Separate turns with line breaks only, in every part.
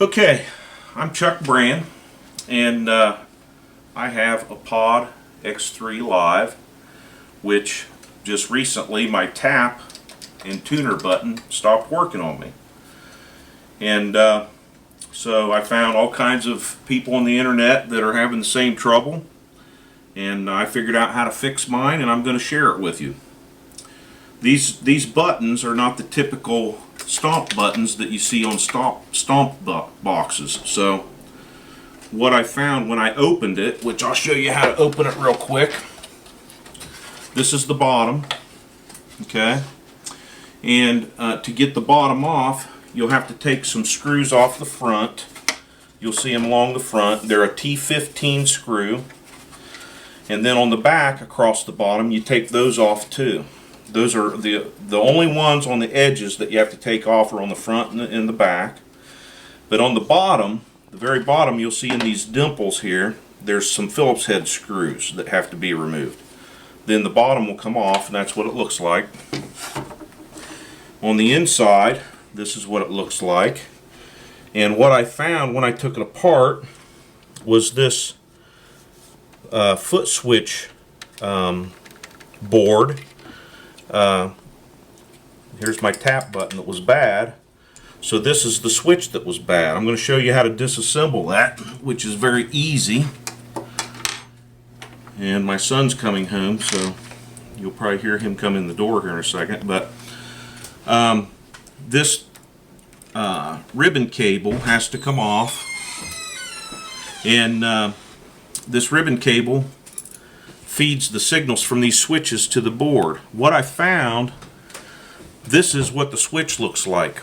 Okay, I'm Chuck Brand, and I have a Pod X3 Live, which just recently my tap and tuner button stopped working on me. And so I found all kinds of people on the internet that are having the same trouble, and I figured out how to fix mine, and I'm going to share it with you. These buttons are not the typical stomp buttons that you see on stomp boxes. So what I found when I opened it, which I'll show you how to open it real quick. This is the bottom, okay? And to get the bottom off, you'll have to take some screws off the front. You'll see them along the front. They're a T15 screw. And then on the back, across the bottom, you take those off too. Those are the only ones on the edges that you have to take off are on the front and the back. But on the bottom, the very bottom, you'll see in these dimples here, there's some Phillips head screws that have to be removed. Then the bottom will come off, and that's what it looks like. On the inside, this is what it looks like. And what I found when I took it apart was this foot switch board. Here's my tap button that was bad. So this is the switch that was bad. I'm going to show you how to disassemble that, which is very easy. And my son's coming home, so you'll probably hear him come in the door here in a second. But this ribbon cable has to come off. And this ribbon cable feeds the signals from these switches to the board. What I found, this is what the switch looks like.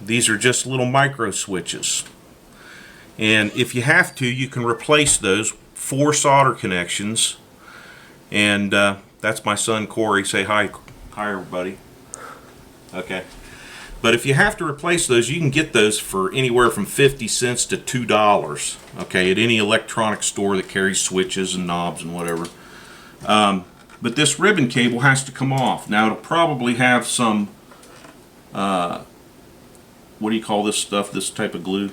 These are just little micro switches. And if you have to, you can replace those 4 solder connections. And that's my son Corey. Say hi. Hi everybody. Okay. But if you have to replace those, you can get those for anywhere from 50 cents to $2. Okay, at any electronic store that carries switches and knobs and whatever. But this ribbon cable has to come off. Now it'll probably have some, what do you call this stuff, this type of glue?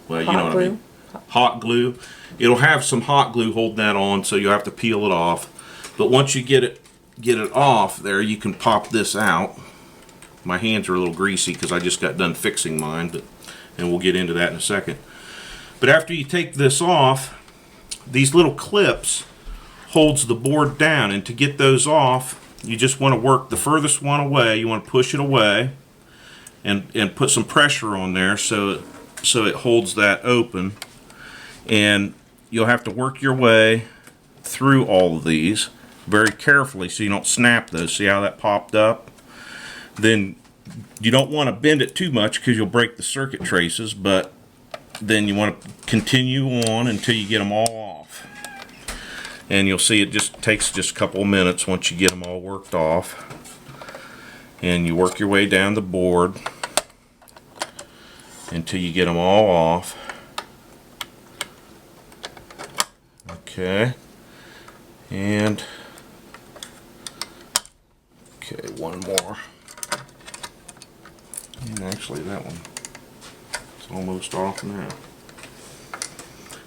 Well, you know what I mean. Hot glue. It'll have some hot glue holding that on, so you'll have to peel it off. But once you get it off there, you can pop this out. My hands are a little greasy because I just got done fixing mine, and we'll get into that in a second. But after you take this off, these little clips holds the board down, and to get those off, you just want to work the furthest one away. You want to push it away and put some pressure on there so it holds that open. And you'll have to work your way through all of these very carefully so you don't snap those. See how that popped up? Then you don't want to bend it too much because you'll break the circuit traces, but then you want to continue on until you get them all off. And you'll see it just takes just a couple of minutes once you get them all worked off. And you work your way down the board until you get them all off. Okay. And okay, one more. And actually that one is almost off now.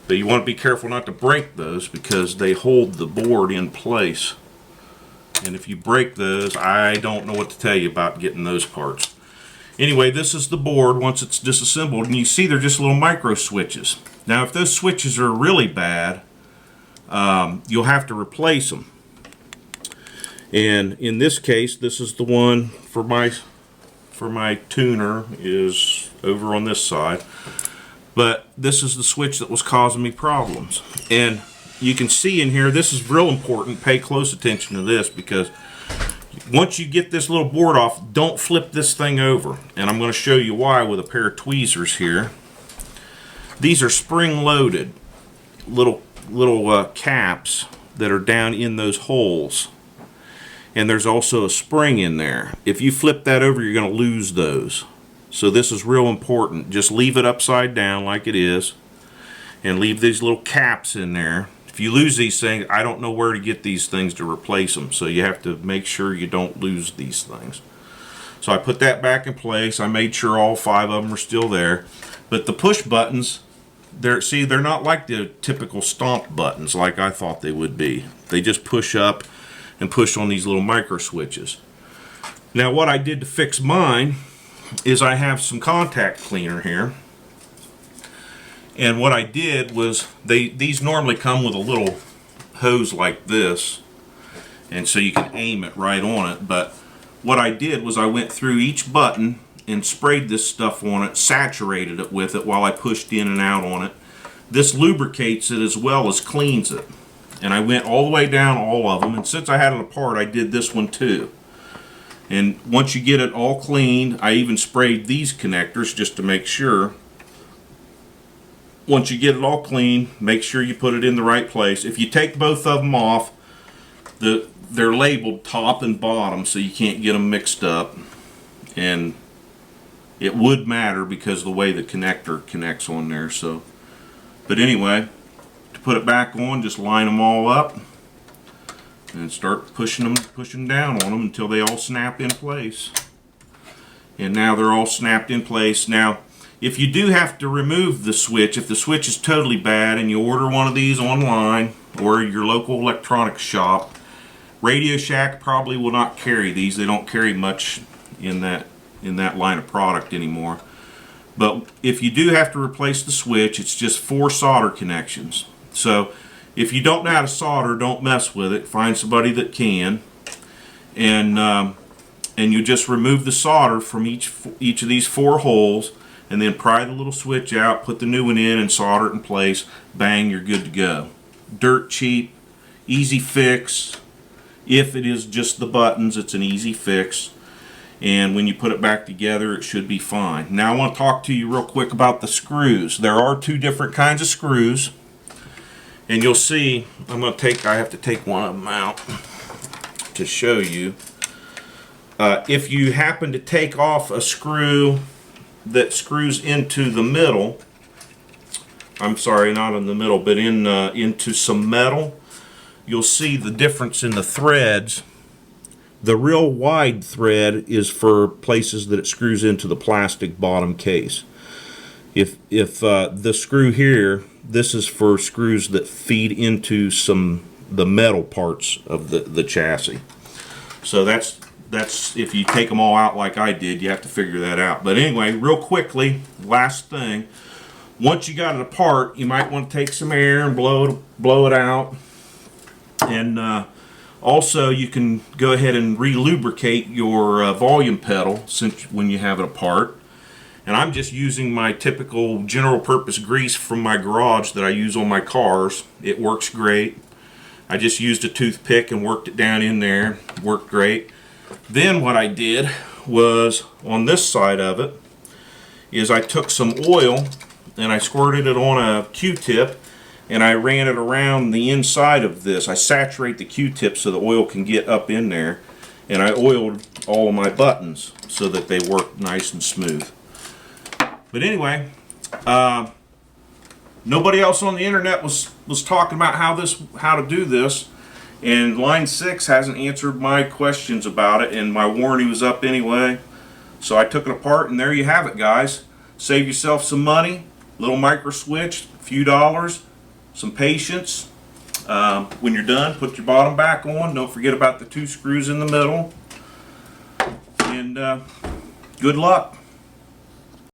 But you want to be careful not to break those because they hold the board in place. And if you break those, I don't know what to tell you about getting those parts. Anyway, this is the board once it's disassembled, and you see they're just little micro switches. Now if those switches are really bad, you'll have to replace them. And in this case, this is the one for my tuner is over on this side. But this is the switch that was causing me problems. And you can see in here, this is real important. Pay close attention to this because once you get this little board off, don't flip this thing over. And I'm going to show you why with a pair of tweezers here. These are spring-loaded little caps that are down in those holes. And there's also a spring in there. If you flip that over, you're going to lose those. So this is real important. Just leave it upside down like it is and leave these little caps in there. If you lose these things, I don't know where to get these things to replace them. So you have to make sure you don't lose these things. So I put that back in place. I made sure all 5 of them are still there. But the push buttons, they're not like the typical stomp buttons like I thought they would be. They just push up and push on these little micro switches. Now what I did to fix mine is I have some contact cleaner here. And what I did was, these normally come with a little hose like this, and so you can aim it right on it. But what I did was I went through each button and sprayed this stuff on it, saturated it with it while I pushed in and out on it. This lubricates it as well as cleans it. And I went all the way down all of them, and since I had it apart, I did this one too. And once you get it all cleaned, I even sprayed these connectors just to make sure. Once you get it all clean, make sure you put it in the right place. If you take both of them off, they're labeled top and bottom, so you can't get them mixed up. And it would matter because of the way the connector connects on there. So, but anyway, to put it back on, just line them all up and start pushing down on them until they all snap in place. And now they're all snapped in place. Now, if you do have to remove the switch, if the switch is totally bad and you order one of these online or your local electronics shop, Radio Shack probably will not carry these. They don't carry much in that line of product anymore. But if you do have to replace the switch, it's just 4 solder connections. So if you don't know how to solder, don't mess with it. Find somebody that can, and you just remove the solder from each of these 4 holes, and then pry the little switch out, put the new one in, and solder it in place. Bang, you're good to go. Dirt cheap, easy fix. If it is just the buttons, it's an easy fix. And when you put it back together, it should be fine. Now I want to talk to you real quick about the screws. There are 2 different kinds of screws. And you'll see, I have to take one of them out to show you. If you happen to take off a screw that screws into the middle, I'm sorry, not in the middle, but into some metal, you'll see the difference in the threads. The real wide thread is for places that it screws into the plastic bottom case. If the screw here, this is for screws that feed into the metal parts of the chassis. So that's if you take them all out like I did, you have to figure that out. But anyway, real quickly, last thing, once you got it apart, you might want to take some air and blow it out. And also, you can go ahead and re-lubricate your volume pedal when you have it apart. And I'm just using my typical general purpose grease from my garage that I use on my cars. It works great. I just used a toothpick and worked it down in there. Worked great. Then what I did was, on this side of it, is I took some oil and I squirted it on a Q-tip and I ran it around the inside of this. I saturate the Q-tip so the oil can get up in there, and I oiled all of my buttons so that they work nice and smooth. But anyway, nobody else on the internet was talking about how to do this, and line 6 hasn't answered my questions about it, and my warranty was up anyway. So I took it apart, and there you have it, guys. Save yourself some money, little micro switch, a few dollars, some patience. When you're done, put your bottom back on. Don't forget about the 2 screws in the middle. And good luck.